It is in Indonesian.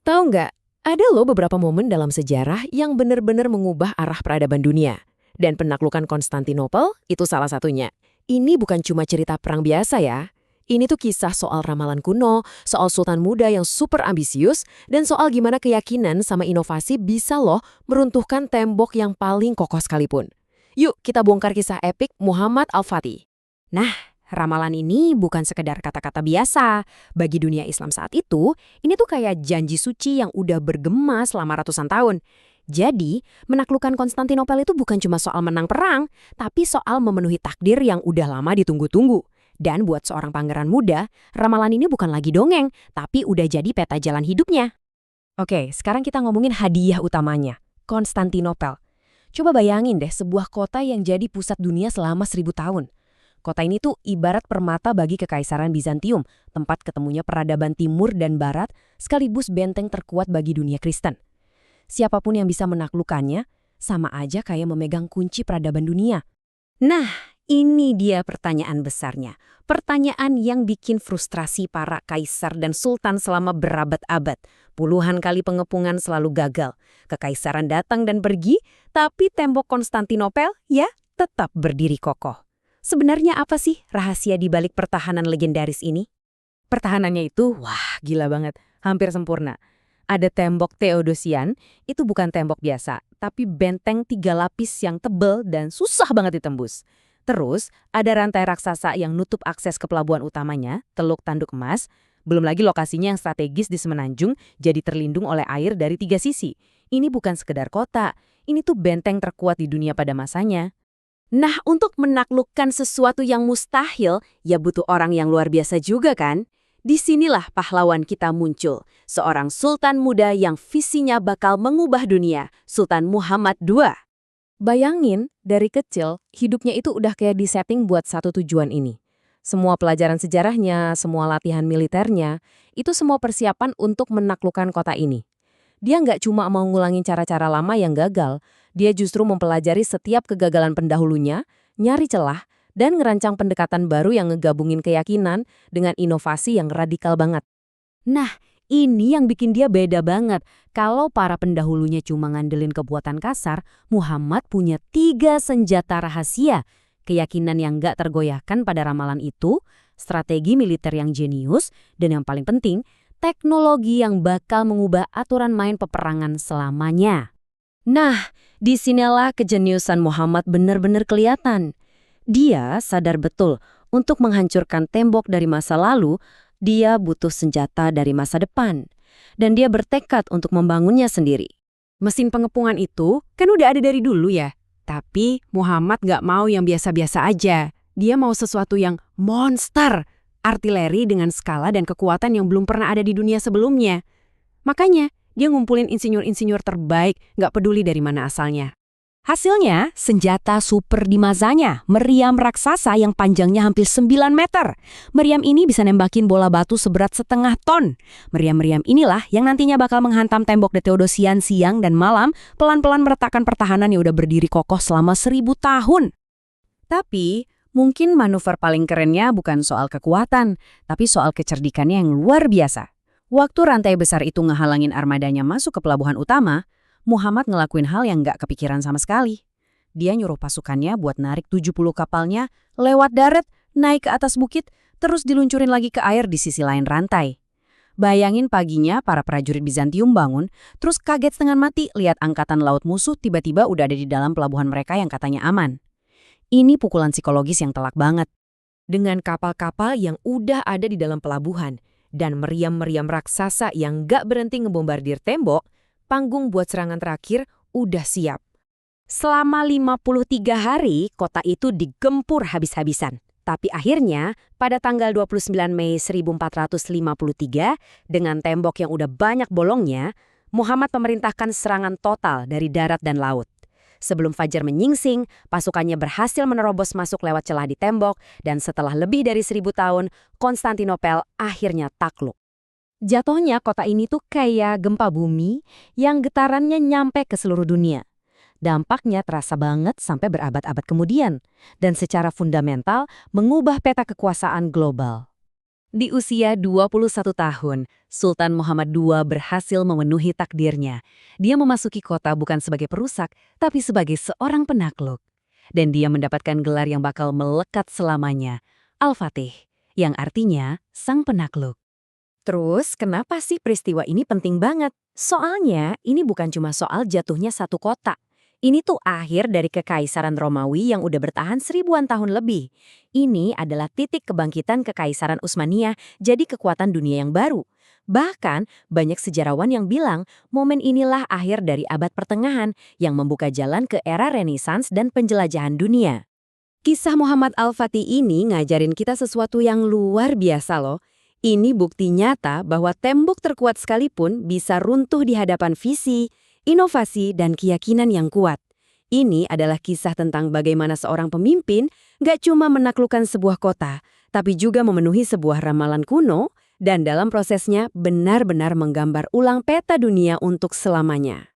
Tahu nggak, ada loh beberapa momen dalam sejarah yang benar-benar mengubah arah peradaban dunia. Dan penaklukan Konstantinopel itu salah satunya. Ini bukan cuma cerita perang biasa ya. Ini tuh kisah soal ramalan kuno, soal sultan muda yang super ambisius, dan soal gimana keyakinan sama inovasi bisa loh meruntuhkan tembok yang paling kokoh sekalipun. Yuk kita bongkar kisah epik Muhammad Al-Fatih. Nah, ramalan ini bukan sekedar kata-kata biasa. Bagi dunia Islam saat itu, ini tuh kayak janji suci yang udah bergema selama ratusan tahun. Jadi, menaklukkan Konstantinopel itu bukan cuma soal menang perang, tapi soal memenuhi takdir yang udah lama ditunggu-tunggu. Dan buat seorang pangeran muda, ramalan ini bukan lagi dongeng, tapi udah jadi peta jalan hidupnya. Oke, sekarang kita ngomongin hadiah utamanya, Konstantinopel. Coba bayangin deh sebuah kota yang jadi pusat dunia selama 1000 tahun. Kota ini tuh ibarat permata bagi Kekaisaran Bizantium, tempat ketemunya peradaban timur dan barat, sekaligus benteng terkuat bagi dunia Kristen. Siapapun yang bisa menaklukkannya, sama aja kayak memegang kunci peradaban dunia. Nah, ini dia pertanyaan besarnya. Pertanyaan yang bikin frustrasi para kaisar dan sultan selama berabad-abad. Puluhan kali pengepungan selalu gagal. Kekaisaran datang dan pergi, tapi tembok Konstantinopel ya tetap berdiri kokoh. Sebenarnya apa sih rahasia di balik pertahanan legendaris ini? Pertahanannya itu, wah gila banget, hampir sempurna. Ada tembok Theodosian, itu bukan tembok biasa, tapi benteng 3 lapis yang tebal dan susah banget ditembus. Terus, ada rantai raksasa yang nutup akses ke pelabuhan utamanya, Teluk Tanduk Emas, belum lagi lokasinya yang strategis di semenanjung, jadi terlindung oleh air dari 3 sisi. Ini bukan sekedar kota, ini tuh benteng terkuat di dunia pada masanya. Nah, untuk menaklukkan sesuatu yang mustahil, ya butuh orang yang luar biasa juga kan? Disinilah pahlawan kita muncul, seorang sultan muda yang visinya bakal mengubah dunia, Sultan Muhammad II. Bayangin, dari kecil, hidupnya itu udah kayak disetting buat satu tujuan ini. Semua pelajaran sejarahnya, semua latihan militernya, itu semua persiapan untuk menaklukkan kota ini. Dia nggak cuma mau ngulangin cara-cara lama yang gagal, dia justru mempelajari setiap kegagalan pendahulunya, nyari celah, dan ngerancang pendekatan baru yang ngegabungin keyakinan dengan inovasi yang radikal banget. Nah, ini yang bikin dia beda banget. Kalau para pendahulunya cuma ngandelin kekuatan kasar, Muhammad punya 3 senjata rahasia. Keyakinan yang nggak tergoyahkan pada ramalan itu, strategi militer yang jenius, dan yang paling penting, teknologi yang bakal mengubah aturan main peperangan selamanya. Nah, disinilah kejeniusan Muhammad benar-benar kelihatan. Dia sadar betul untuk menghancurkan tembok dari masa lalu, dia butuh senjata dari masa depan. Dan dia bertekad untuk membangunnya sendiri. Mesin pengepungan itu kan udah ada dari dulu ya. Tapi Muhammad nggak mau yang biasa-biasa aja. Dia mau sesuatu yang monster. Artileri dengan skala dan kekuatan yang belum pernah ada di dunia sebelumnya. Makanya, dia ngumpulin insinyur-insinyur terbaik, nggak peduli dari mana asalnya. Hasilnya, senjata super di masanya, meriam raksasa yang panjangnya hampir 9 meter. Meriam ini bisa nembakin bola batu seberat 0,5 ton. Meriam-meriam inilah yang nantinya bakal menghantam tembok The Theodosian siang dan malam, pelan-pelan meretakkan pertahanan yang udah berdiri kokoh selama 1000 tahun. Tapi, mungkin manuver paling kerennya bukan soal kekuatan, tapi soal kecerdikannya yang luar biasa. Waktu rantai besar itu ngehalangin armadanya masuk ke pelabuhan utama, Muhammad ngelakuin hal yang nggak kepikiran sama sekali. Dia nyuruh pasukannya buat narik 70 kapalnya lewat darat, naik ke atas bukit, terus diluncurin lagi ke air di sisi lain rantai. Bayangin paginya para prajurit Bizantium bangun, terus kaget setengah mati lihat angkatan laut musuh tiba-tiba udah ada di dalam pelabuhan mereka yang katanya aman. Ini pukulan psikologis yang telak banget. Dengan kapal-kapal yang udah ada di dalam pelabuhan dan meriam-meriam raksasa yang nggak berhenti ngebombardir tembok, panggung buat serangan terakhir udah siap. Selama 53 hari, kota itu digempur habis-habisan. Tapi akhirnya, pada tanggal 29 Mei 1453, dengan tembok yang udah banyak bolongnya, Muhammad memerintahkan serangan total dari darat dan laut. Sebelum fajar menyingsing, pasukannya berhasil menerobos masuk lewat celah di tembok, dan setelah lebih dari 1000 tahun, Konstantinopel akhirnya takluk. Jatuhnya kota ini tuh kayak gempa bumi yang getarannya nyampe ke seluruh dunia. Dampaknya terasa banget sampai berabad-abad kemudian, dan secara fundamental mengubah peta kekuasaan global. Di usia 21 tahun, Sultan Muhammad II berhasil memenuhi takdirnya. Dia memasuki kota bukan sebagai perusak, tapi sebagai seorang penakluk. Dan dia mendapatkan gelar yang bakal melekat selamanya, Al-Fatih, yang artinya sang penakluk. Terus, kenapa sih peristiwa ini penting banget? Soalnya, ini bukan cuma soal jatuhnya satu kota. Ini tuh akhir dari Kekaisaran Romawi yang udah bertahan ribuan tahun lebih. Ini adalah titik kebangkitan Kekaisaran Utsmaniyah jadi kekuatan dunia yang baru. Bahkan, banyak sejarawan yang bilang momen inilah akhir dari abad pertengahan yang membuka jalan ke era Renaissance dan penjelajahan dunia. Kisah Muhammad Al-Fatih ini ngajarin kita sesuatu yang luar biasa loh. Ini bukti nyata bahwa tembok terkuat sekalipun bisa runtuh di hadapan visi, inovasi, dan keyakinan yang kuat. Ini adalah kisah tentang bagaimana seorang pemimpin gak cuma menaklukkan sebuah kota, tapi juga memenuhi sebuah ramalan kuno, dan dalam prosesnya benar-benar menggambar ulang peta dunia untuk selamanya.